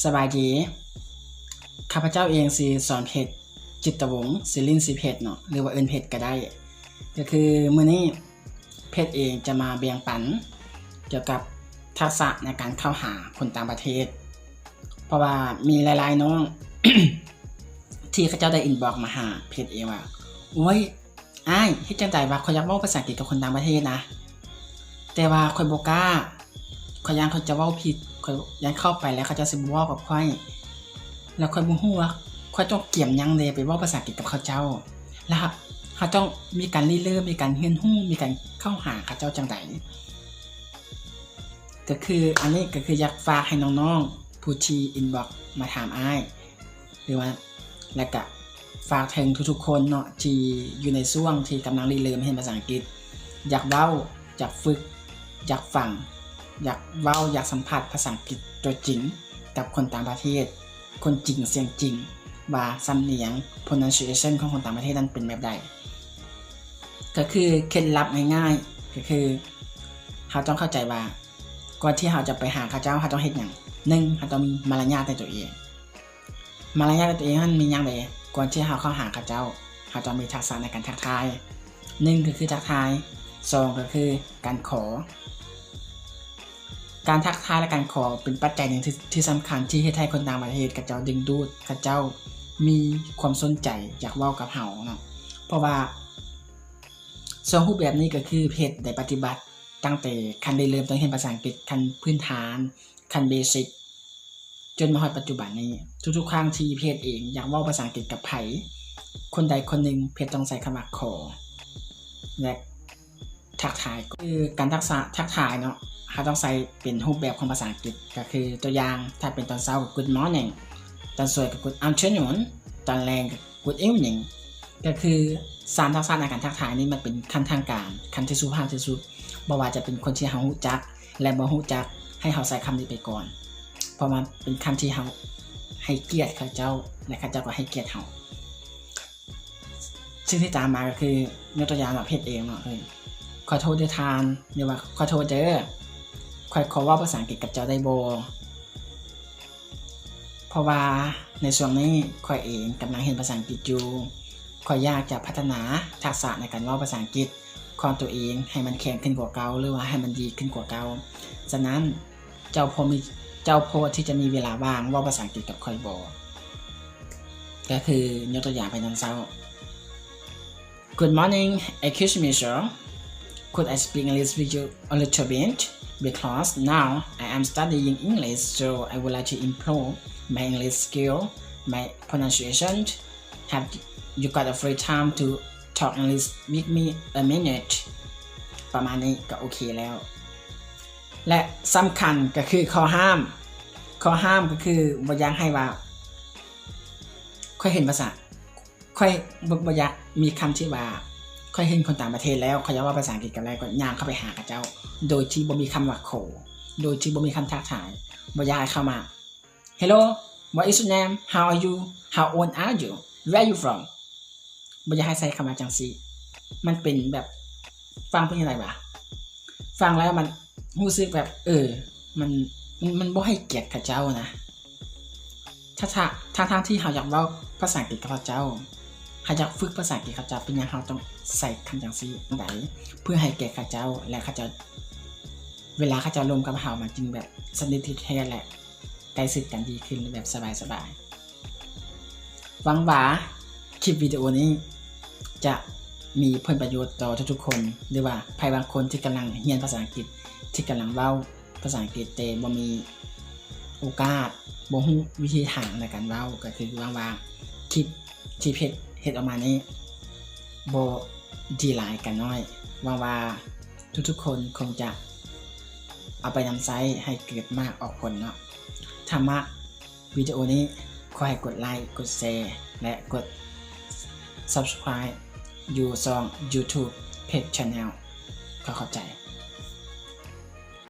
สบายดีข้าพเจ้าเองสิสอนเพชรจิตวงศ์ศิรินทร์ศรีเพชรเนาะหรือว่าเอิ้นเพชรก็ได้ก็คือมื้อนี้เพชรเองจะมาแบ่งปันเกี่ยวกับทักษะในการเข้าหาคนต่างประเทศเพราะว่ามีหลายๆน้อง ที่เขาเจ้าได้อินบ็อกซ์มาหาเพจเองว่าโอ้ยอ้ายเฮ็ดจังได๋ว่าข้อยอยากเว้าภาษาอังกฤษกับคนต่างประเทศนะแต่ว่าข้อยบ่กล้าข้อยย้านเขาจะเว้าผิดข้อยย้านเข้าไปแล้วเขาจะสิบ่เว้ากับข้อยแล้วข้อยบ่ฮู้ว่าข้อยต้องเตรียมหยังแหน่ไปเว้าภาษาอังกฤษกับเขาเจ้าแล้วเขาต้องมีการเริ่มมีการเรียนรู้มีการเข้าหาเขาเจ้าจังได๋ก็คืออันนี้ก็คืออยากฝากให้น้องๆผู้ที่อินบ็อกซ์มาถามอ้ายหรือว่าแล้วก็ฝากถึงทุกๆคนเนาะที่อยู่ในช่วงที่กำลังเรียนเรียนภาษาอังกฤษอยากเว้าอยากฝึกอยากฟังอยากเว้าอยากสัมผัสภาษาอังกฤษตัวจริงกับคนต่างประเทศคนจริงเสียงจริงว่าสำเนียง pronunciation ของคนต่างประเทศนั้นเป็นแบบใดก็คือเคล็ดลับง่ายๆก็คือเราต้องเข้าใจว่าก่อนที่เราจะไปหาเขาเจ้าเราต้องเฮ็ดหยัง1เราต้องมีมารยาทในตัวเองมารยาทในตัวเองมันมีหยังไดก่อนที่เราเข้าหาเขาเจ้าเราต้องมีทักษะในการทักทาย1ก็คือทักทาย2ก็คือการขอการทักทายและการขอเป็นปัจจัยหนึ่งที่สำคัญที่เฮ็ดให้คนต่างประเทศเขาเจ้าดึงดูดเขาเจ้ามีความสนใจอยากเว้ากับเฮาเนาะเพราะว่า2รูปแบบนี้ก็คือเพจได้ปฏิบัติตั้งแต่คันได้เริ่มต้องเรียนภาษาอังกฤษคันพื้นฐานคันเบสิกจนมาฮอดปัจจุบันนี้ทุกๆครั้งที่เพจเองอยากเว้าภาษาอังกฤษกับไผคนใดคนหนึ่งเพจต้องใส่คำว่าขอและทักทายคือการทักทายเนาะเราต้องใส่เป็นรูปแบบของภาษาอังกฤษก็คือตัวอย่างถ้าเป็นตอนเช้า good morning ตอนสวยก็ good afternoon ตอนแรงก็ good evening ก็คือ3ทักษะในการทักทายนี่มันเป็นขั้นทางการขั้นที่สุภาพที่สุดบ่ว่าจะเป็นคนที่เรารู้จักและบ่รู้จักให้เราใส่คำนี้ไปก่อนเพราะมันเป็นคำที่เราให้เกียรติเขาเจ้าและเขาเจ้าก็ให้เกียรติเราซึ่งที่ตามมาก็คือยกตัวอย่างว่าเพจเองเนาะขอโทษด้วยทานหรือว่าขอโทษเด้อข้อยขอเว้าภาษาอังกฤษกับเจ้าได้บ่เพราะว่าในช่วงนี้ข้อยเองกำลังเรียนภาษาอังกฤษอยู่ข้อยอยากจะพัฒนาทักษะในการเว้าภาษาอังกฤษของตัวเองให้มันแข็งขึ้นกว่าเก่าหรือว่าให้มันดีขึ้นกว่าเก่าฉะนั้นเจ้าพอที่จะมีเวลาว่างเว้าภาษาอังกฤษกับข้อยบ่ก็คือยกตัวอย่างไปตอนเช้า Good morning excuse me sir could I speak English with you a little bit because now I am studying English so I would like to improve my English skill my pronunciation have you got a free time to talk English with me a minute ประมาณนี้ก็โอเคแล้วและสำคัญก็คือข้อห้ามก็คือบ่อยากให้ว่าค่อยเห็นภาษาค่อยบ่อยากมีคำที่ว่าค่อยเห็นคนต่างประเทศแล้วเขาอยากว่าภาษาอังกฤษกันแล้วก็ย่างเข้าไปหาเขาเจ้าโดยที่บ่มีคำว่าโคโดยที่บ่มีคำทักทายบ่อยากให้เข้ามา Hello what is your name how are you how old are you where are you from บ่อยากให้ใส่คำว่าจังซี่มันเป็นแบบฟังเป็นจังได๋วะฟังแล้วมันรู้สึกแบบมันบ่ให้เกียรติเขาเจ้านะถ้าที่เราอยากเว้าภาษาอังกฤษกับเขาเจ้าเราอยากฝึกภาษาอังกฤษเขาเจ้าเป็นหยังเราต้องใส่คำจังซี่จังได๋เพื่อให้แก่เขาเจ้าและเขาเจ้าเวลาเขาเจ้าร่วมกับเรามันจึงแบบสนิทที่แท้และใกล้ชิดกันดีขึ้นแบบสบายๆหวังว่าคลิปวิดีโอนี้จะมีผลประโยชน์ต่อทุกๆคนหรือว่าใครบางคนที่กำลังเรียนภาษาอังกฤษที่กำลังเว้าภาษาอังกฤษแต่บ่มีโอกาสบ่ฮู้วิธีทางในการเว้าก็คือหวังว่าคลิปที่เพจเฮ็ดออกมานี้บ่ดีหลายกันน้อยหวังว่าทุกๆคนคงจะเอาไปนำใช้ให้เกิดมากออกผลเนาะถ้ามักวิดีโอนี้ขอให้กดไลค์กดแชร์และกด Subscribe อยู่ช่อง YouTube Page Channel ขอบใจ